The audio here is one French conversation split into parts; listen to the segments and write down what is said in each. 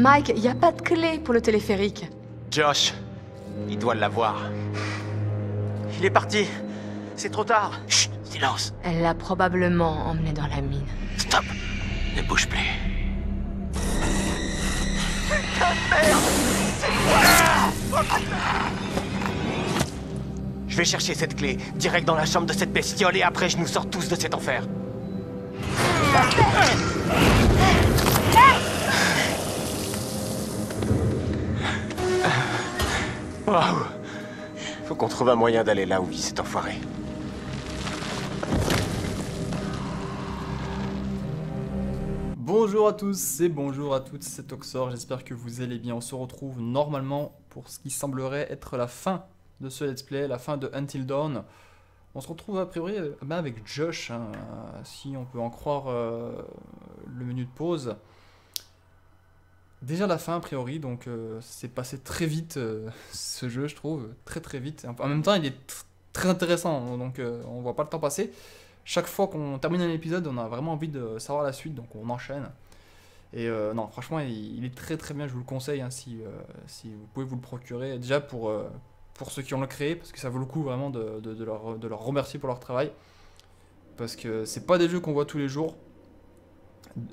Mike, il n'y a pas de clé pour le téléphérique. Josh, il doit l'avoir. Il est parti. C'est trop tard. Chut, silence. Elle l'a probablement emmené dans la mine. Stop. Ne bouge plus. Putain de merde! C'est quoi? Je vais chercher cette clé, direct dans la chambre de cette bestiole, et après je nous sors tous de cet enfer. Waouh! Faut qu'on trouve un moyen d'aller là où vit cet enfoiré. Bonjour à tous et bonjour à toutes, c'est Toxor, j'espère que vous allez bien. On se retrouve normalement pour ce qui semblerait être la fin de ce let's play, la fin de Until Dawn. On se retrouve a priori avec Josh, hein, si on peut en croire le menu de pause. Déjà la fin a priori, donc c'est passé très vite ce jeu, je trouve, très vite. En même temps il est très intéressant, donc on voit pas le temps passer. Chaque fois qu'on termine un épisode, on a vraiment envie de savoir la suite, donc on enchaîne. Et non, franchement, il est très bien, je vous le conseille, hein, si vous pouvez vous le procurer. Déjà pour ceux qui ont le créé, parce que ça vaut le coup vraiment de leur remercier pour leur travail. Parce que c'est pas des jeux qu'on voit tous les jours,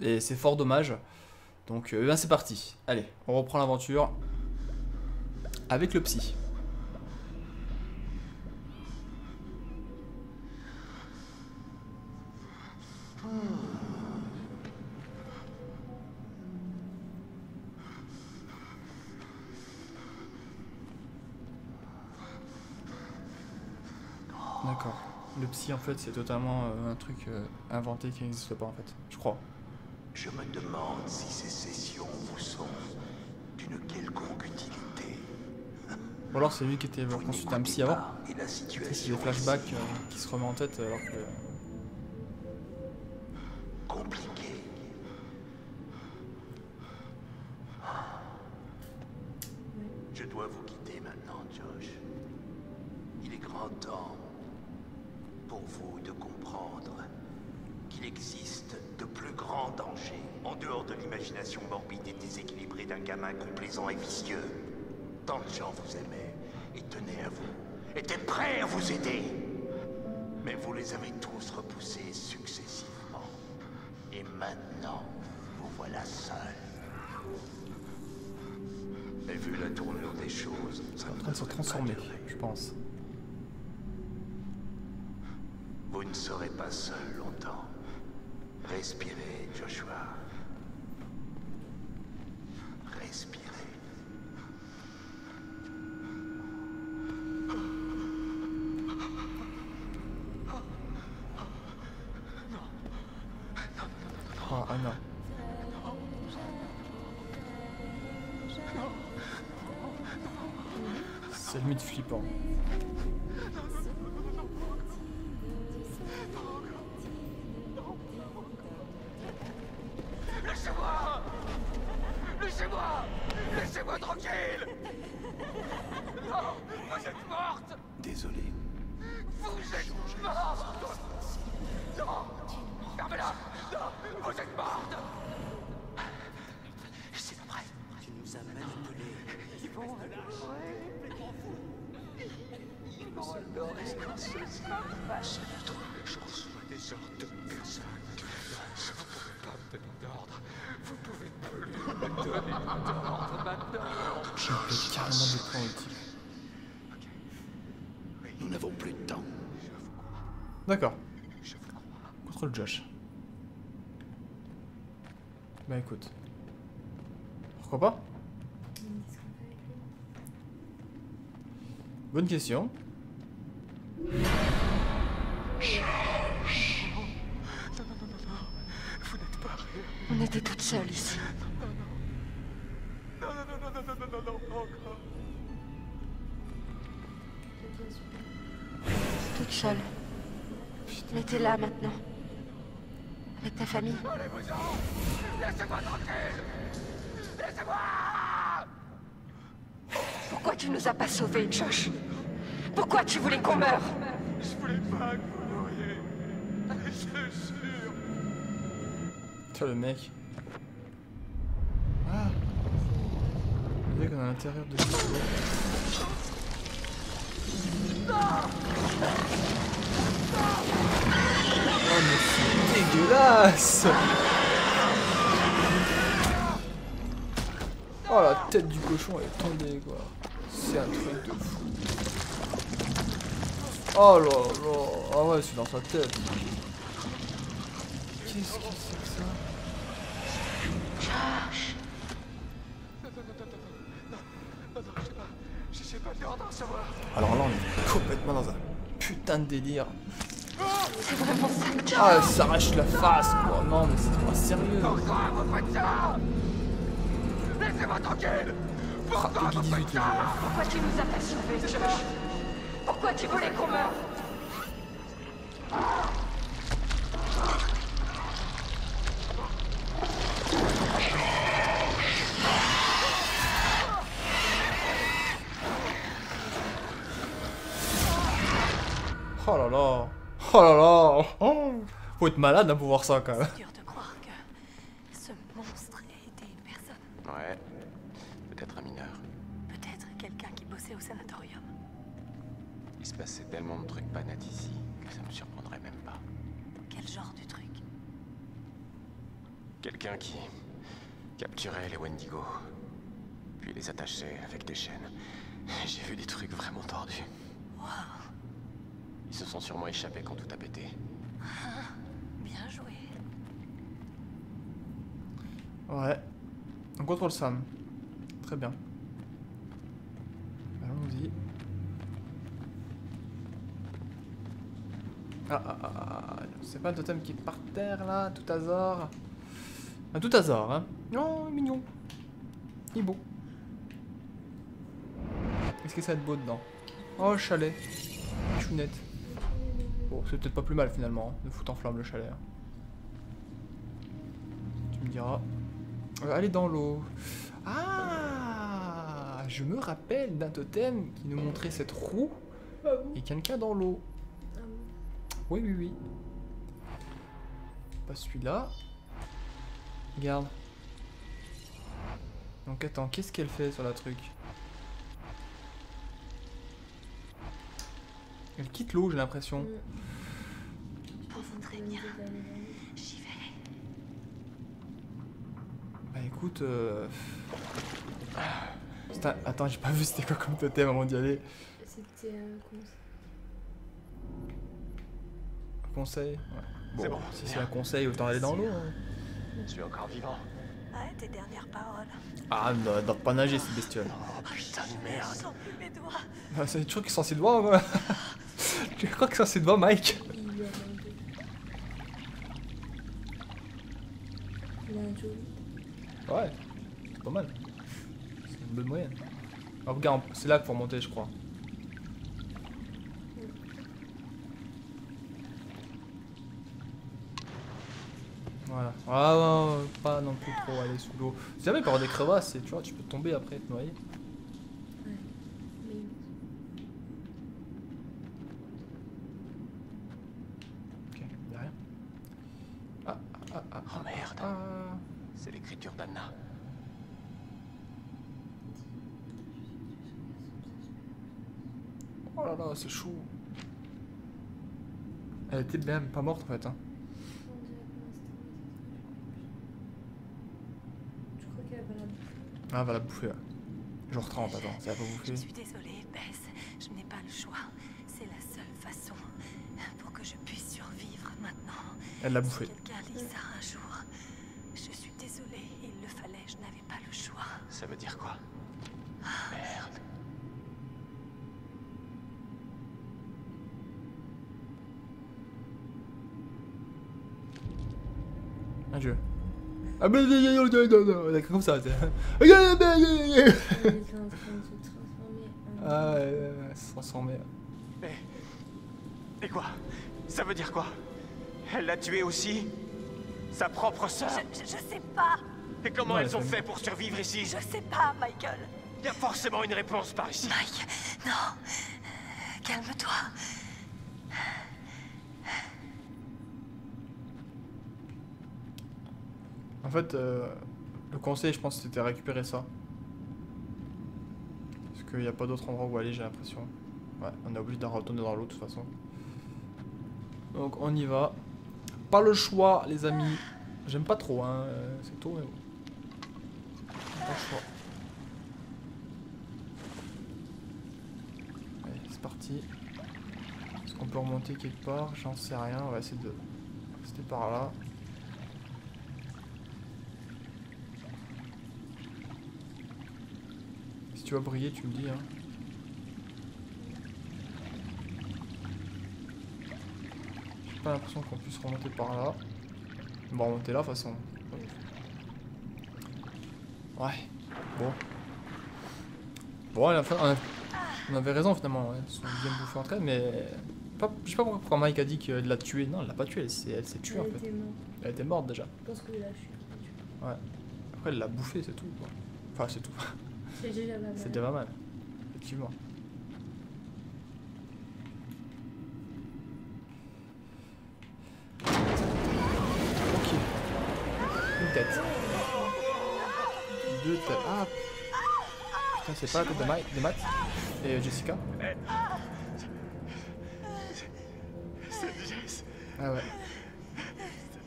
et c'est fort dommage. Donc ben c'est parti, allez, on reprend l'aventure avec le psy. D'accord. Le psy en fait c'est totalement un truc inventé qui n'existe pas en fait, je crois. Je me demande si ces sessions vous sont d'une quelconque utilité. Ou alors c'est lui qui était consulté un psy avant. Et la C'est situation des flashbacks qui se remet en tête alors que... compliquée. Je dois vous quitter maintenant, Josh. Il est grand temps pour vous de comprendre qu'il existe de plus grands dangers en dehors de l'imagination morbide et déséquilibrée d'un gamin complaisant et vicieux. Tant de gens vous aimaient et tenaient à vous, étaient prêts à vous aider. Mais vous les avez tous repoussés successivement. Et maintenant, vous voilà seul. Et vu la tournure des choses, ça en train de se transformer, je pense. Vous ne serez pas seul longtemps. Respirez, Joshua. Respirez. Ah, Anna. C'est limite flippant. Laissez-moi! Laissez-moi! Laissez-moi tranquille! Non! Vous êtes morte! Désolé. Vous êtes morte! Non! Fermez-la! Non! Vous êtes morte! C'est pas vrai! Tu nous as manipulés. Ils vont adorer! Ils vont adorer quand ce sera vache! Je reçois des ordres de personne. Je ne pouvez pas me donner d'ordre. Vous pouvez plus me donner d'ordre maintenant. J'ai pris carrément des points ultimes. Nous n'avons plus de temps. D'accord. Contrôle Josh. Bah écoute. Pourquoi pas? Bonne question. On était toutes seules ici. Toute seule. Elle était là maintenant. Avec ta famille. Laissez-moi tranquille! Laissez-moi! Pourquoi tu nous as pas sauvés, Josh? Pourquoi tu voulais qu'on meure? Je voulais pas que vous mouriez. Je te jure. Tu vois le mec. Ah. l'intérieur de l'îlot. Oh mais c'est dégueulasse! Oh la tête du cochon elle est tombée quoi. C'est un truc de fou. Oh là là. Ah ouais c'est dans sa tête. Qu'est-ce que c'est que ça? Je sais pas le ordre, ça va. Alors là on est complètement dans un putain de délire. C'est vraiment ça que Ah elle s'arrache la face quoi. Non mais c'est pas sérieux. Pourquoi vous faites ça? Laissez-moi tranquille. Ah, Peggy 18 le jeu. Pourquoi tu nous as pas sauvés, Josh? Pourquoi tu voulais qu'on meure? Oh là là. Oh là là. Oh. Faut être malade hein, pour voir ça quand même. C'est dur de croire que ce monstre ait été une personne. Ouais. Peut-être un mineur. Peut-être quelqu'un qui bossait au sanatorium. Il se passait tellement de trucs pas nets ici que ça me surprendrait même pas. Quel genre de truc? Quelqu'un qui capturait les Wendigo, puis les attachait avec des chaînes. J'ai vu des trucs vraiment tordus. Wow, Ils se sont sûrement échappés quand tout a pété. bien joué. Ouais. On contrôle Sam. Très bien. Allons-y. C'est pas le totem qui est par terre là, tout hasard. Un tout hasard, hein. Oh, mignon. Il est beau. Est-ce que ça va être beau dedans? Oh, chalet. Chounette. Bon, c'est peut-être pas plus mal finalement, hein, de foutre en flamme le chalet. Hein. Tu me diras. Aller dans l'eau. Ah, je me rappelle d'un totem qui nous montrait cette roue et quelqu'un dans l'eau. Oui, oui, oui. Pas celui-là. Regarde. Donc attends, qu'est-ce qu'elle fait sur la truc? Elle quitte l'eau, j'ai l'impression. Très bien. J'y vais. Bah écoute, Attends, j'ai pas vu c'était quoi comme totem avant d'y aller. C'était un Conseil. Ouais. C'est bon, Si c'est un conseil, autant aller dans l'eau. Hein. Je suis encore vivant. Ouais, tes dernières paroles. Ah, elle doit pas nager cette bestiole. Oh putain de Je merde. sens plus mes doigts. Ah, c'est toujours qu'ils sont ses doigts, quoi. Je crois que c'est ses doigts, Mike. il lui a vendu. Il a un joli. Ouais, c'est pas mal. C'est une bonne moyenne. Ah, regarde, c'est là qu'il faut remonter, je crois. Voilà. Ah, ouais, pas non plus trop aller sous l'eau. Si jamais il peut y avoir des crevasses, et tu vois, tu peux tomber après et te noyer. Ouais. Mais Ok, y'a rien. Ah. Oh merde. Ah. C'est l'écriture d'Anna. Oh là là, c'est chou. Elle était même pas morte en fait. Hein. je crois qu'elle va la bouffer. Ah, elle va la bouffer. Ouais. Genre 30, attends, ça va pas bouffer. Je suis désolée, Bess. Je n'ai pas le choix. C'est la seule façon pour que je puisse survivre maintenant. Elle l'a Si bouffé. quelqu'un lit ça un jour, je suis désolée. Il le fallait. Je n'avais pas le choix. Ça veut dire quoi? Merde. Un jeu. Ah ben comme ça. Elle est en train de se transformer en... Ah ouais, se transformer. Et quoi? Ça veut dire quoi? Elle l'a tué aussi? Sa propre sœur? Je sais pas. Et comment Ouais, elles ont c'est- fait pour survivre ici? Je sais pas, Michael. Il y a forcément une réponse par ici. Mike, non. Calme-toi. En fait, le conseil, je pense, c'était récupérer ça. qu'il n'y a pas d'autre endroit où aller, j'ai l'impression. Ouais, on est obligé de retourner dans l'eau de toute façon. Donc on y va. Pas le choix, les amis. J'aime pas trop, hein. C'est tôt, mais bon. Pas le choix. Allez, c'est parti. Est-ce qu'on peut remonter quelque part? J'en sais rien. On va essayer de rester par là. Si tu vas briller, tu me dis, hein. J'ai pas l'impression qu'on puisse remonter par là. On va remonter là de toute façon. Ouais. Bon. Bon, à la fin, on avait raison finalement. Elles sont bien bouffées entre elles, mais. Je sais pas pourquoi Mike a dit qu'elle l'a tuée. Non, elle l'a pas tuée, elle s'est tuée en fait. était morte. Elle était morte déjà. Je pense que là, je suis tuée. Ouais. Après, elle l'a bouffée, c'est tout. Quoi. Enfin, c'est tout. C'est déjà pas mal. C'est déjà pas mal. Effectivement. Ok. Une tête. Deux têtes. Ah. Putain, c'est pas la tête de Matt et Jessica. C'est Jess. Ah ouais.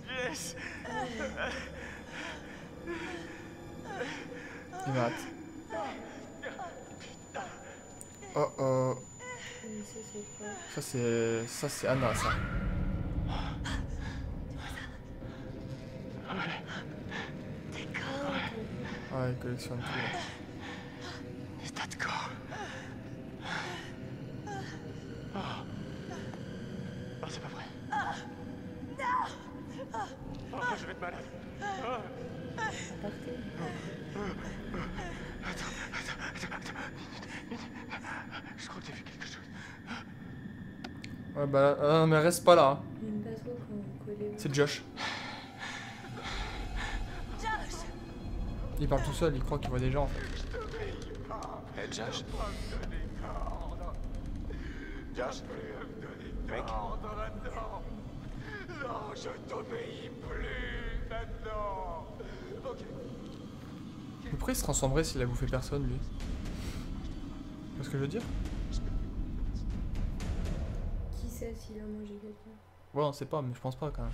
C'est Jess. Et Matt. Oh oh. Mais ça, c'est quoi? Ça c'est Anna ça. Ouais, elle collectionne tout. Là. Des tas de corps. Oh, oh c'est pas vrai. Oh, je vais être malade. Attends. Je crois que j'ai vu quelque chose. Ouais bah mais reste pas là. Hein. J'aime pas trop quand on collait. C'est Josh. Il parle tout seul, il croit qu'il voit des gens en fait. Hey, Josh. Josh. Mec. Non, je t'obéis plus maintenant. Ok. Mais pourquoi il se transformerait s'il a bouffé personne lui? Tu vois ce que je veux dire? Qui sait s'il a mangé quelqu'un? Ouais on sait pas mais je pense pas quand même.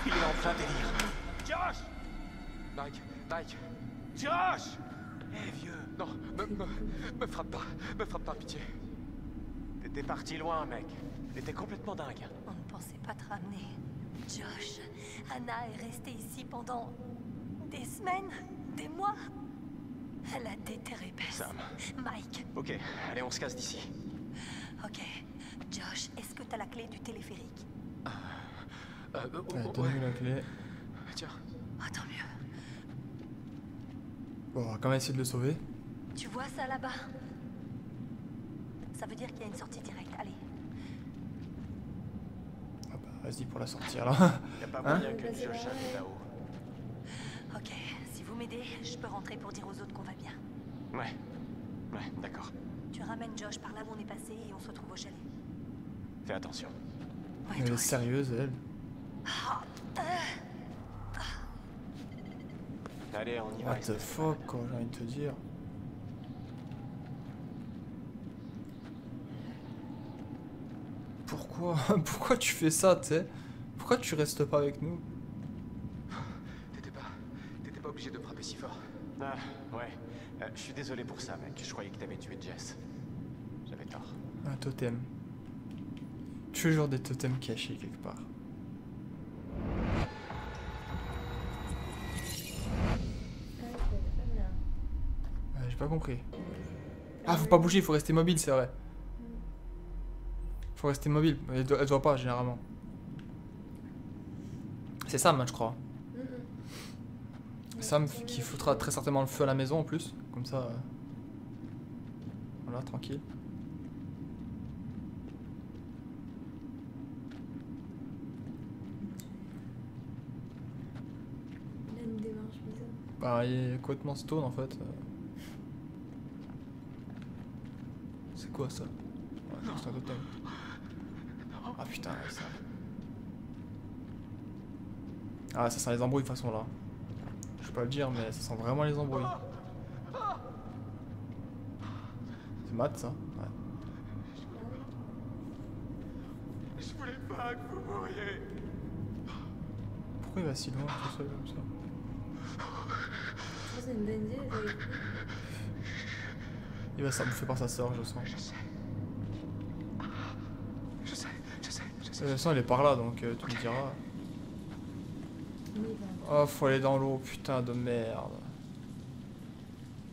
Il est en plein délire. Josh! Mike! Josh! Hé, vieux. Non, me frappe pas. Me frappe pas, pitié. T'étais parti loin, mec. T'étais complètement dingue. On ne pensait pas te ramener. Josh, Anna est restée ici pendant des semaines, des mois. Elle a déterré Bess. Sam. Mike. Ok, allez, on se casse d'ici. Ok. Josh, est-ce que t'as la clé du téléphérique? Ouais, donne-lui la clé. Tiens. Oh, tant mieux. Bon, on va quand même essayer de le sauver. Tu vois ça là-bas? Ça veut dire qu'il y a une sortie directe. Allez. Ah bah vas-y pour la sortir là. Y'a pas Hein? moyen que Josh arrive là-haut. Ok, si vous m'aidez, je peux rentrer pour dire aux autres qu'on va bien. Ouais, d'accord. Tu ramènes Josh par là où on est passé et on se retrouve au chalet. Fais attention. Ouais, Elle toi est aussi. sérieuse elle. Allez, on y va. What the fuck quoi, j'ai envie de te dire. Pourquoi? Pourquoi tu fais ça, tu sais? Pourquoi tu restes pas avec nous? T'étais pas obligé de frapper si fort. Ah, ouais. Je suis désolé pour ça, mec. Je croyais que t'avais tué Jess. J'avais tort. Un totem. Toujours des totems cachés quelque part. Ouais, j'ai pas compris. Ah, faut pas bouger, faut rester mobile, c'est vrai. Faut rester mobile, elle doit pas généralement. C'est Sam, hein, je crois. Sam qui foutra très certainement le feu à la maison en plus. Comme ça. Voilà, tranquille. Il a une démarche bizarre. Bah, il est complètement stone en fait. C'est quoi ça? Ouais, c'est un totem. Ah putain, ouais, ça. Ah, ça sent les embrouilles de toute façon là. Je peux pas le dire, mais ça sent vraiment les embrouilles. C'est Matt, ça? Ouais. Je voulais pas que vous mouriez. Pourquoi il va si loin tout seul comme ça? Je pense que c'est une bonne idée d'être avec lui. Il va s'en bouffer par sa sœur, je sens. Je sais. Je sais, je sais, je sais. De toute façon, il est par là, donc tu me diras. Mais il va. Oh, faut aller dans l'eau, putain de merde.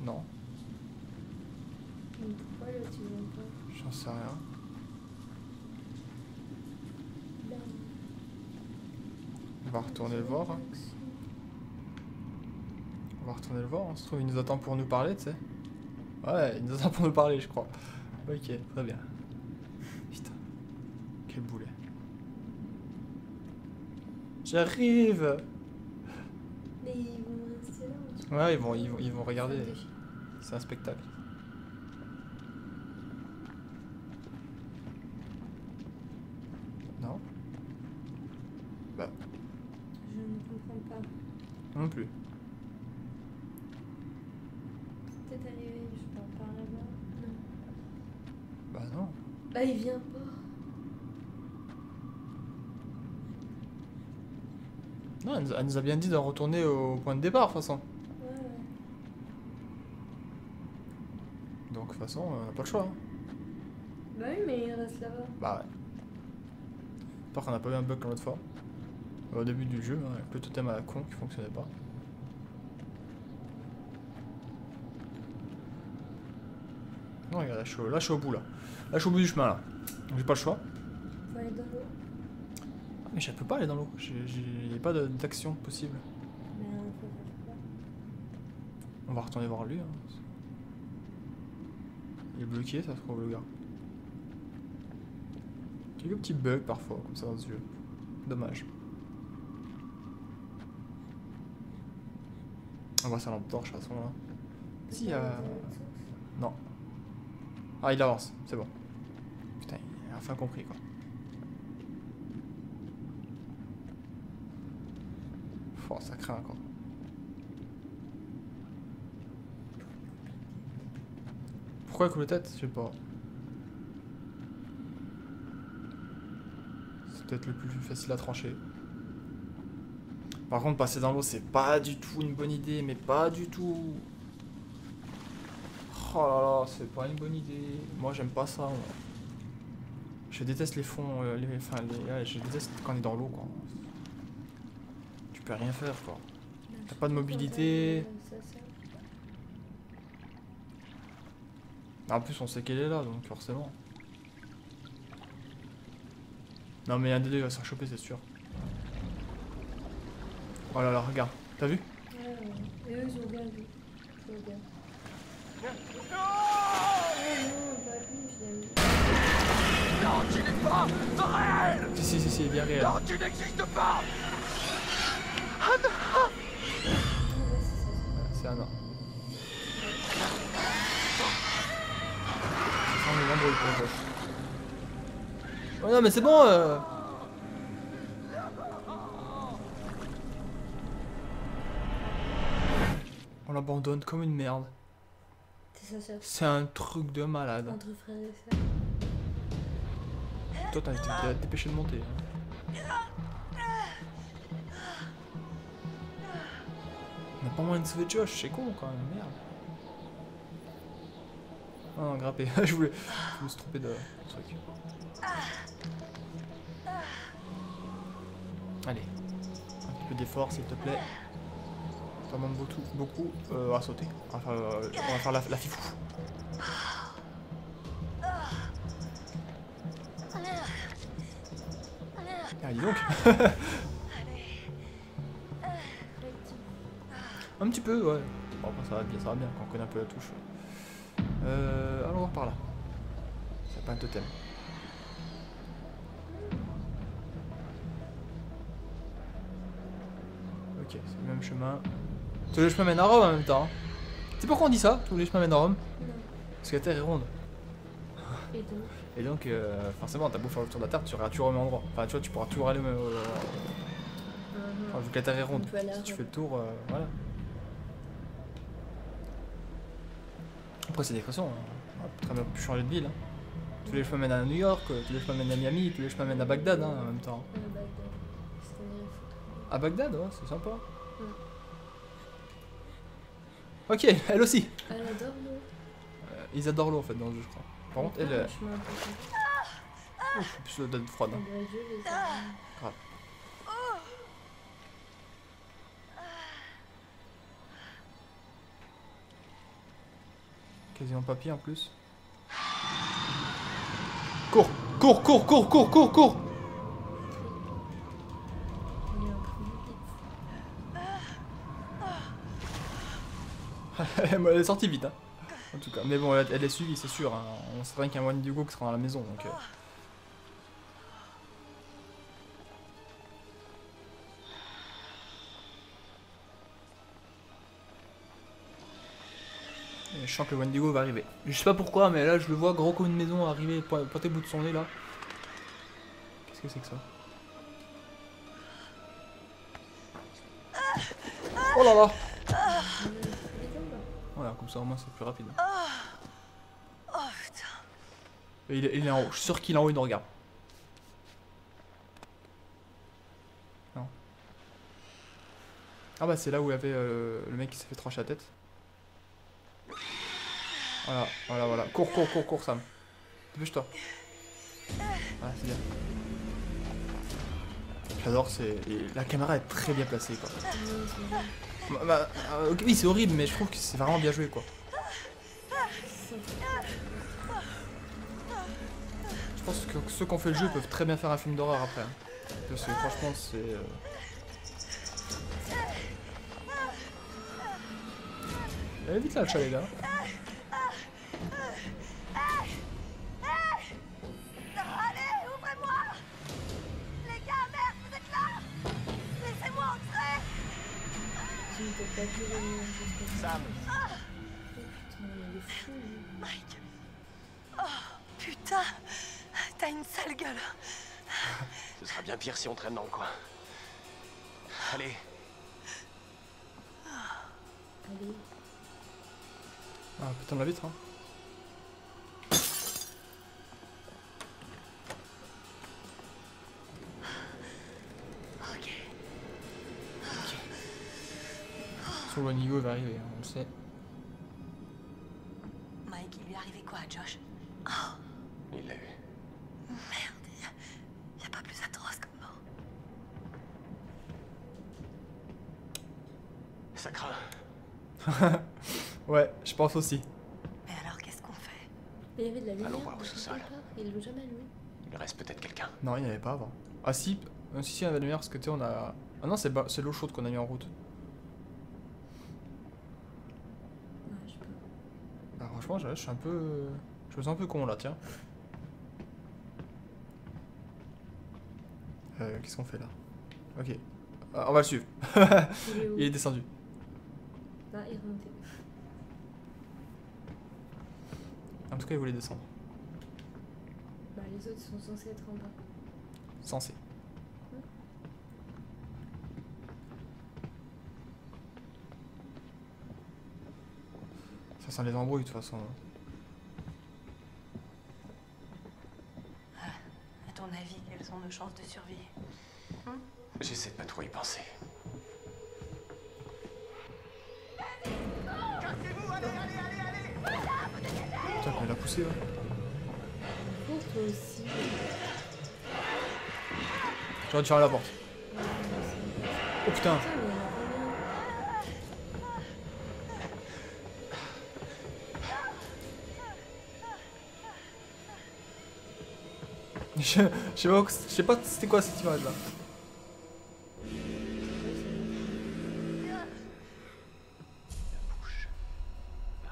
Non, Mais pourquoi là tu viens pas? j'en sais rien. Là. On va retourner le voir. Hein. On va retourner le voir, on se trouve, il nous attend pour nous parler, tu sais. Ouais, il nous attend pour nous parler, je crois. Ok, très bien. Putain, quel boulet. J'arrive. Mais ils vont rester là ou tu Ouais, ils vont regarder. Faire des films. C'est un spectacle. Non? Bah, Je ne comprends pas. non plus. C'est peut-être arrivé, je sais pas, par là-bas. Non. Bah non. Bah il vient pas. Non, elle nous a bien dit de retourner au point de départ, de toute façon. Ouais, ouais. Donc, de toute façon, on n'a pas le choix. Hein. Bah oui, mais il reste là-bas. Bah ouais. J'espère qu'on n'a pas eu un bug comme l'autre fois. Au début du jeu, hein, avec le totem à la con qui fonctionnait pas. Non, regarde, là je suis au bout là. Là je suis au bout du chemin là. J'ai pas le choix. Faut aller dans l'eau. Ah, mais je peux pas aller dans l'eau. J'ai pas d'action possible. Mais faut faire quoi? On va retourner voir lui. Hein. Il est bloqué, ça se trouve, le gars. Quelques petits bugs parfois, comme ça dans ce jeu. Dommage. On voit sa lampe torche à ce moment là. Si, il y a... Non. Ah, il avance, c'est bon. Putain, il a enfin compris quoi. Oh, ça craint encore. Pourquoi il coule la tête? Je sais pas. C'est peut-être le plus facile à trancher. Par contre, passer dans l'eau, c'est pas du tout une bonne idée, mais pas du tout. Oh là là, c'est pas une bonne idée. Moi, j'aime pas ça. Moi. Je déteste les fonds, ouais, je déteste quand on est dans l'eau, quoi. Tu peux rien faire, quoi. T'as pas de mobilité. En plus, on sait qu'elle est là, donc forcément. Non, mais un des deux il va se faire choper, c'est sûr. Oh là là, regarde. T'as vu? Ouais, ouais. Et eux, ils ont bien vu. Ils ont bien. Oh non, pas lui, je l'aime. Non, tu n'es pas réel. Si, il est bien réel. Non, tu n'existes pas. C'est un an. Ça sent les embrouilles pour le gosse. Oh non, mais c'est bon On l'abandonne comme une merde. C'est sa sœur. C'est un truc de malade. Entre frères et sœurs. Toi, t'as été dépêché de monter. On n'a pas moyen de sauver Josh, c'est con quand même, merde. Oh non, grappé. je me suis trompé de truc. Allez, un petit peu d'effort s'il te plaît. Ça demande beaucoup à sauter. Enfin, on va faire la fifou. Ah, dis donc. Un petit peu, ouais. Bon, après, ça va bien quand on connaît un peu la touche. Allons voir par là. C'est pas un totem. Ok, c'est le même chemin. Tous les chemins mènent à Rome en même temps. C'est pourquoi on dit ça? Tous les chemins mènent à Rome? Non. Parce que la Terre est ronde. Et donc? Et donc, forcément, t'as beau faire le tour de la Terre, tu iras toujours au même endroit. Enfin, tu vois, tu pourras toujours aller au même. Enfin, vu que la Terre est ronde. On peut aller à Si tu Rome. fais le tour, voilà. Après, c'est des façons. On a très bien pu changer de ville. Hein. Tous les chemins mènent à New York, tous les chemins mènent à Miami, tous les chemins mènent à Bagdad hein, en même temps. Bagdad. C'était une photo. À Bagdad, ouais, c'est sympa. Ouais. Ok, elle aussi. Elle adore l'eau. Ils adorent l'eau en fait dans le jeu, je crois. Par contre, elle, Franchement, un peu je suis plus de date froide. ça. Hein. Elle doit jouer les armes. Grave. Quasiment papier en plus. Cours, cours, cours, cours, cours, cours, cours. On est en plus vite. Elle est sortie vite, hein. En tout cas. Mais bon, elle est suivie, c'est sûr. Hein. On sait rien qu'un Wendigo qui sera dans la maison, donc. Et je sens que le Wendigo va arriver. Je sais pas pourquoi, mais là je le vois gros comme une maison arriver, pointer le bout de son nez là. Qu'est-ce que c'est que ça? Oh là là! Voilà, comme ça au moins c'est plus rapide. Oh putain. Et il est en haut, je suis sûr qu'il est en haut, il nous regarde. Non. Ah bah c'est là où il y avait le mec qui s'est fait trancher la tête. Voilà, voilà, voilà. Cours, cours, cours, cours, Sam. Dépêche-toi. Ah, c'est bien. J'adore, la caméra est très bien placée, quoi. Oui, c'est horrible, mais je trouve que c'est vraiment bien joué, quoi. Je pense que ceux qui ont fait le jeu peuvent très bien faire un film d'horreur après. Hein. Parce que franchement, c'est... Allez vite là, le chat, les gars. Allez, ouvrez-moi! Les gars, merde, vous êtes là! Laissez-moi entrer! Tu ne peux pas tuer les murs jusqu'à Sam, putain, il est fou, lui. Mike! Oh, putain! T'as une sale gueule! ce sera bien pire si on traîne dans le coin. Allez, Allez. Ah putain de la vitre, hein. Ok. Son Wendigo va arriver, hein, on le sait. Mike, il lui est arrivé quoi à Josh? il l'a eu. Merde, y a pas plus atroce comme mort. Ça craint. Ouais, je pense aussi. Mais alors, qu'est-ce qu'on fait? Mais il y avait de la lumière. Allons voir au quelque sous-sol. part. Ils l'ont jamais allumé. Il reste peut-être quelqu'un. Non, il n'y en avait pas avant. Ah si, si, il y avait la lumière parce que tu sais, on a... Ah non, c'est l'eau chaude qu'on a mis en route. Ouais, je peux. Bah franchement, je suis un peu... Je me sens un peu con là, tiens. Qu'est-ce qu'on fait là? Ok. Ah, on va le suivre. Il est où? Il est descendu. Là, il est remonté. En tout cas, il voulait descendre. Bah, les autres sont censés être en bas. Censé. Ça sent les embrouilles de toute façon. À ton avis, quelles sont nos chances de survie? J'essaie de pas trop y penser. Putain, quand il a poussé là. Cours, toi aussi. J'aurais dû fermer la porte. Oh putain. Putain, mais il y en a combien? Je sais pas c'était quoi cette image là.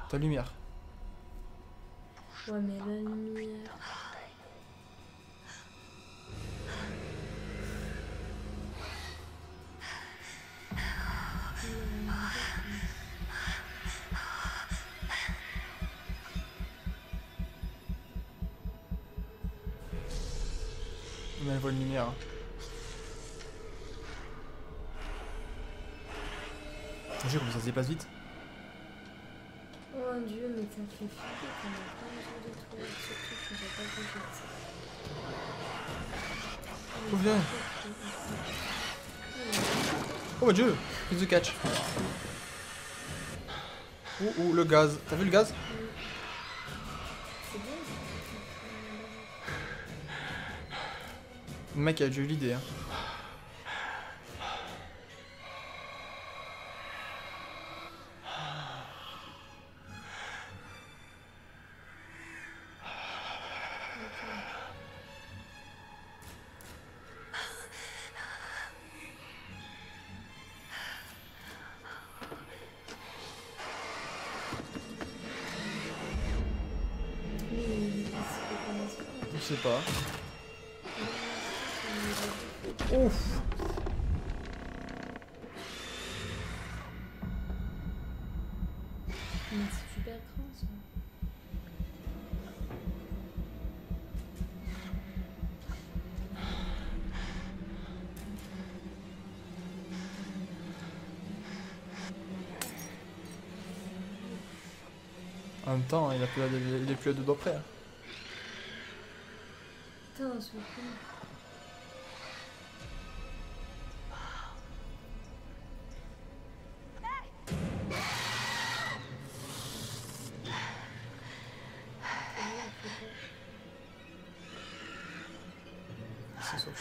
Ta lumière. Ouais, mais la lumière. Mais elle voit une lumière. J'ai comme ça se déplace vite. Oh mon dieu, mais ça fait flipper qu'on a pas besoin de toi, surtout que j'ai pas bougé de ça. Oh, viens. Oh mon dieu, prise de catch. Oh, le gaz. T'as vu le gaz? C'est bien. Le mec a déjà eu l'idée. Hein. Je sais pas. Ouf. Mais c'est super grand ça. En même temps, il est plus à deux doigts près. Hein. Putain, c'est cool. C'est ça.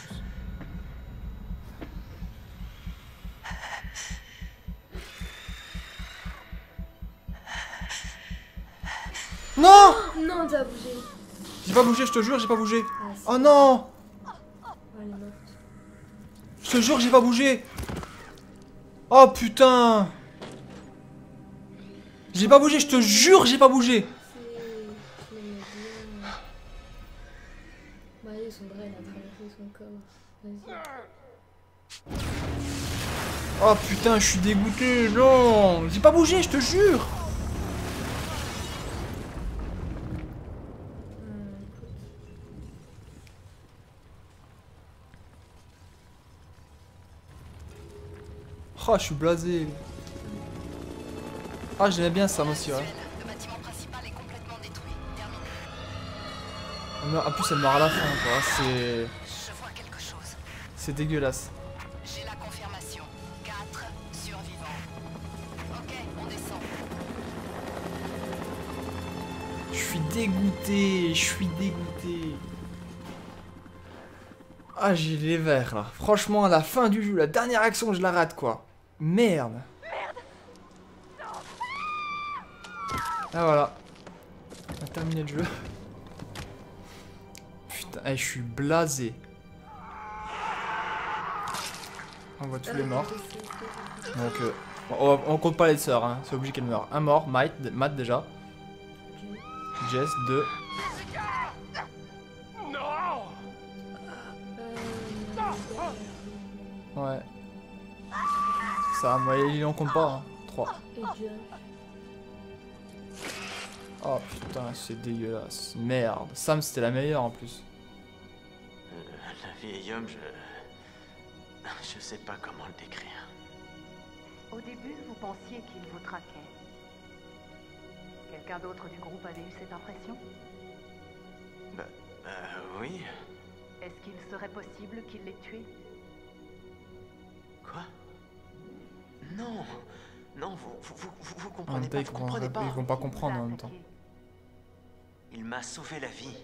Non! Non, t'as bougé. J'ai pas bougé, je te jure, j'ai pas bougé. Ah, si. Oh non! Oh, elle est morte. Je te jure, j'ai pas bougé. Oh putain! J'ai pas bougé, je te jure, j'ai pas bougé. Je l'aimais bien. Bah, allez, son bras, il a traversé son corps. Vas-y. Oh putain, je suis dégoûté. Non! J'ai pas bougé, je te jure. Écoute. Oh, je suis blasé. Ah, j'aimais bien ça, moi aussi, ouais. Le bâtiment principal est complètement détruit. Terminé. En plus, elle meurt à la fin, quoi. C'est. Je vois quelque chose. C'est dégueulasse. J'ai la confirmation. 4 survivants. Ok, on descend. Je suis dégoûté, je suis dégoûté. Ah, j'ai les verres là. Franchement, à la fin du jeu, la dernière action, je la rate quoi. Merde. Ah voilà. On a terminé le jeu. Putain, je suis blasé. On voit tous les morts. Donc, on compte pas les sœurs, hein. C'est obligé qu'elles meurent. Un mort, Matt déjà. Jess, 2. Ouais. Ça, moi, on compte pas. Hein. 3. Et Dieu. Oh putain, c'est dégueulasse. Merde. Sam, c'était la meilleure en plus. Le vieil homme, je sais pas comment le décrire. Au début, vous pensiez qu'il vous traquait. Quelqu'un d'autre du groupe avait eu cette impression? Oui. Est-ce qu'il serait possible qu'il l'ait tué? Quoi? Non. Non, vous En comprenez même temps, pas, vous comprenez pas. ils vont pas comprendre Vous a en même temps. attaqué. Il m'a sauvé la vie.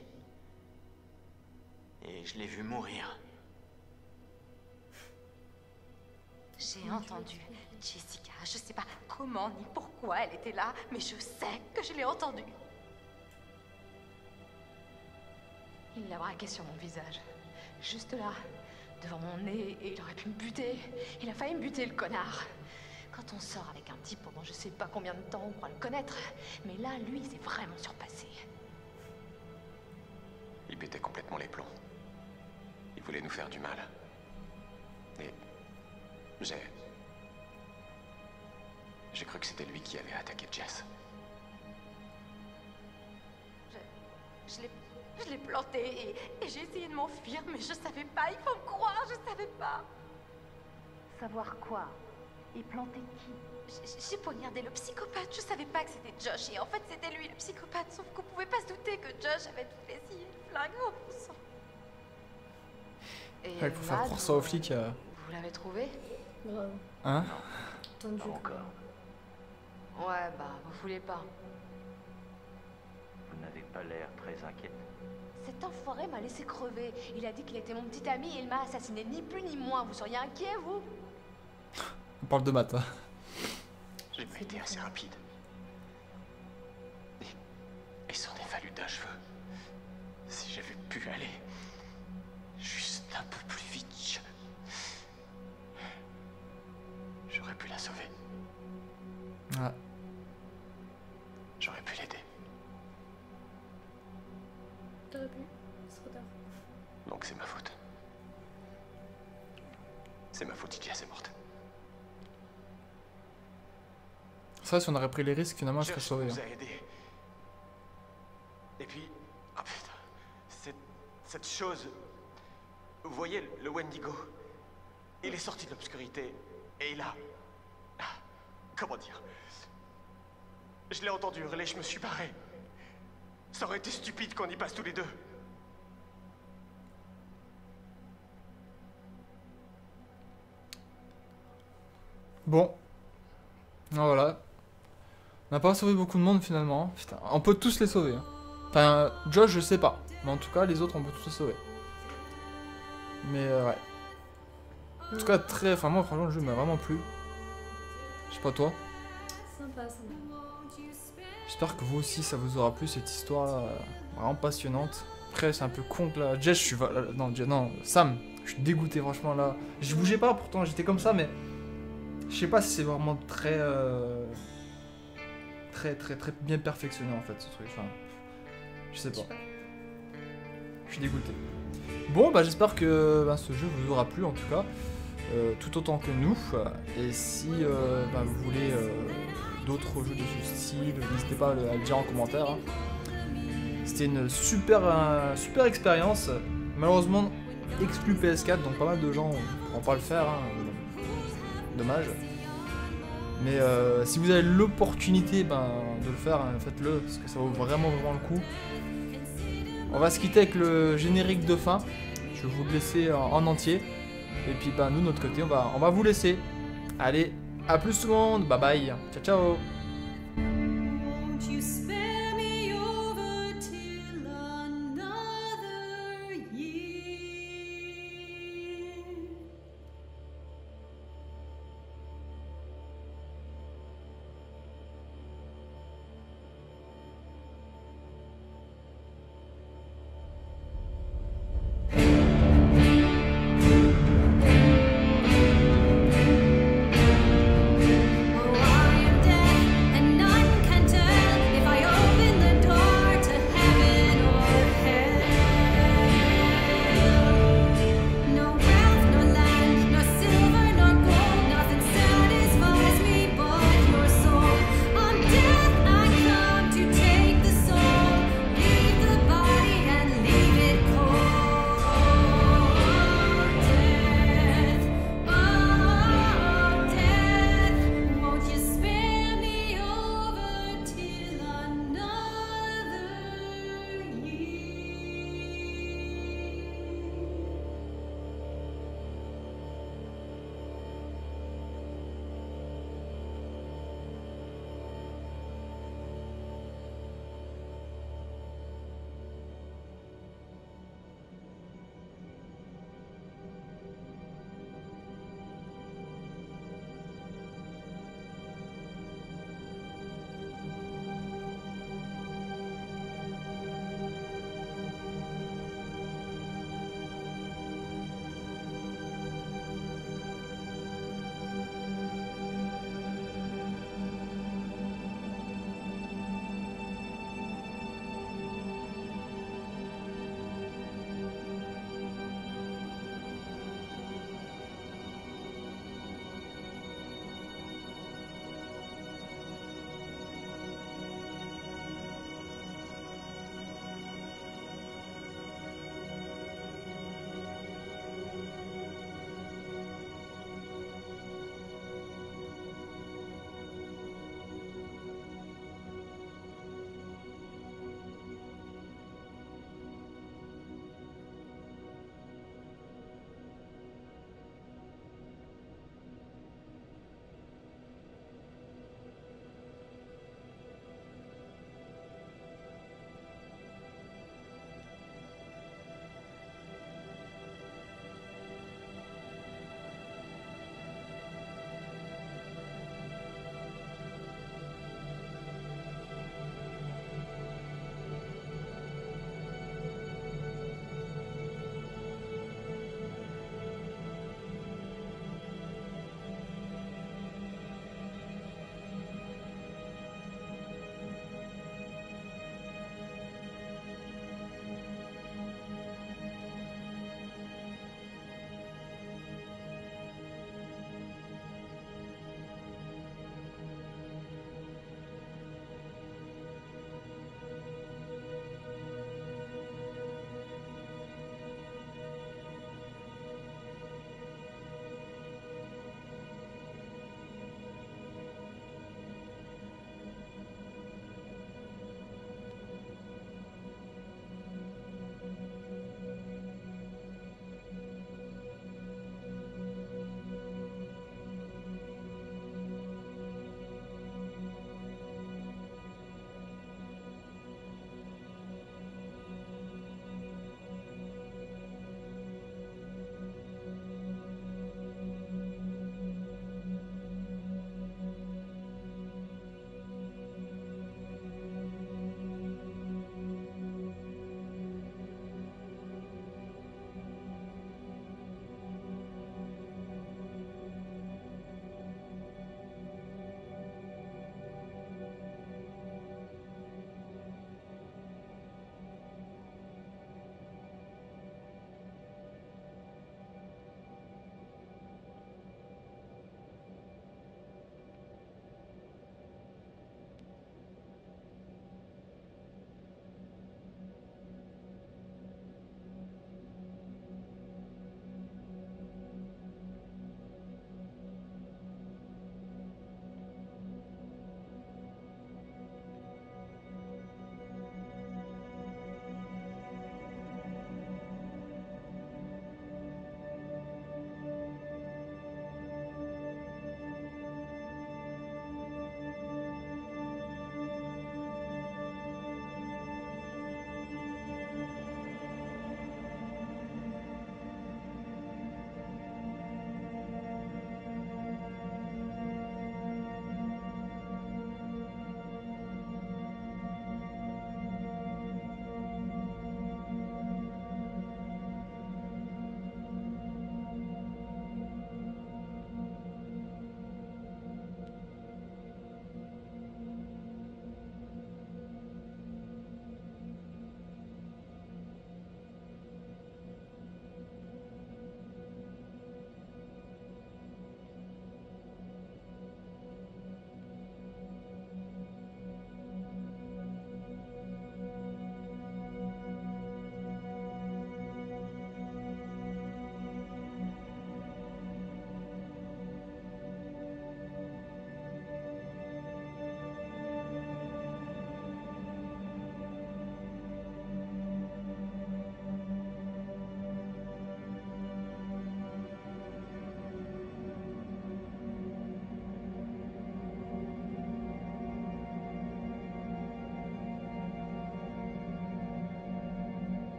Et je l'ai vu mourir. J'ai entendu Jessica. Je sais pas comment ni pourquoi elle était là, mais je sais que je l'ai entendue. Il l'a braqué sur mon visage. Juste là, devant mon nez, et il aurait pu me buter. Il a failli me buter, le connard. Quand on sort avec un type pendant je sais pas combien de temps, on croit le connaître. Mais là, lui, il s'est vraiment surpassé. Il pétait complètement les plombs. Il voulait nous faire du mal. Et j'ai cru que c'était lui qui avait attaqué Jess. Je l'ai planté et j'ai essayé de m'enfuir, mais je savais pas. Il faut me croire, je savais pas. Savoir quoi? Et planté qui? J'ai poignardé le psychopathe, je savais pas que c'était Josh, et en fait c'était lui le psychopathe, sauf qu'on pouvait pas se douter que Josh avait toutes les scies et le flingue en poussant. Et Ouais, pour faire Mad, croire ça aux flics. vous l'avez trouvé? Grave. Hein? Tendu. Pas encore. Ouais, bah, vous voulez pas. Vous n'avez pas l'air très inquiète. Cet enfoiré m'a laissé crever. Il a dit qu'il était mon petit ami et il m'a assassiné, ni plus ni moins. Vous seriez inquiet, vous? On parle de maths. Hein. J'ai pas été assez rapide. Et s'en est fallu d'un cheveu. Si j'avais pu aller juste un peu plus vite, j'aurais pu la sauver. Ouais. J'aurais pu l'aider. T'aurais pu. C'est trop tard. Donc c'est ma faute. C'est ma faute, Ilias est morte. Ça, si on aurait pris les risques, finalement, je serais Josh sauvé. nous Hein. a aidés. Et puis, ah putain, cette chose, vous voyez le Wendigo, il est sorti de l'obscurité et il a, comment dire, je l'ai entendu hurler, je me suis barré. Ça aurait été stupide qu'on y passe tous les deux. Bon. Ah, voilà. On n'a pas sauvé beaucoup de monde finalement. Putain, on peut tous les sauver. Hein. Enfin, Josh, je sais pas. Mais en tout cas, les autres, on peut tous les sauver. Mais ouais. En tout cas, très. Enfin, moi, franchement, le jeu m'a vraiment plu. Je sais pas toi. Sympa, sympa. J'espère que vous aussi, ça vous aura plu cette histoire vraiment passionnante. Après, c'est un peu con que là. Jess, je suis. Non, Sam, je suis dégoûté, franchement là. Je bougeais pas pourtant, j'étais comme ça, mais. Je sais pas si c'est vraiment très bien perfectionné en fait ce truc. Enfin, je sais pas. Je suis dégoûté. Bon, bah j'espère que ce jeu vous aura plu en tout cas, tout autant que nous. Et si vous voulez d'autres jeux de ce style, n'hésitez pas à le dire en commentaire. Hein. C'était une super expérience. Malheureusement, exclu PS4, donc pas mal de gens ne pourront pas le faire. Hein. Dommage. Mais si vous avez l'opportunité de le faire, hein, faites-le, parce que ça vaut vraiment le coup. On va se quitter avec le générique de fin. Je vais vous le laisser en entier. Et puis nous, de notre côté, on va vous laisser. Allez, à plus tout le monde, bye bye, ciao ciao.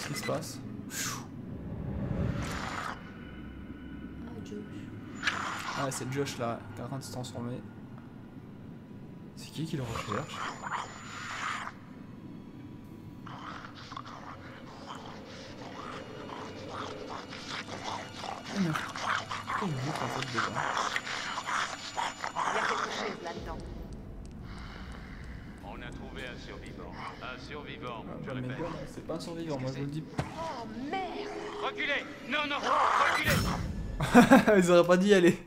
Qu'est-ce qui se passe? Ah, Josh. Ah, c'est Josh là, qui est en train de se transformer. C'est qui le recherche? Oh, mais pourquoi il me montre en fait déjà? Il y a quelque chose là-dedans. On a trouvé un survivant. Un survivant, Ah, je bah, mais répète. gars, c'est pas un survivant, moi je vous le dis. Oh merde! Reculez! Non, non, reculez! Ils auraient pas dû y aller.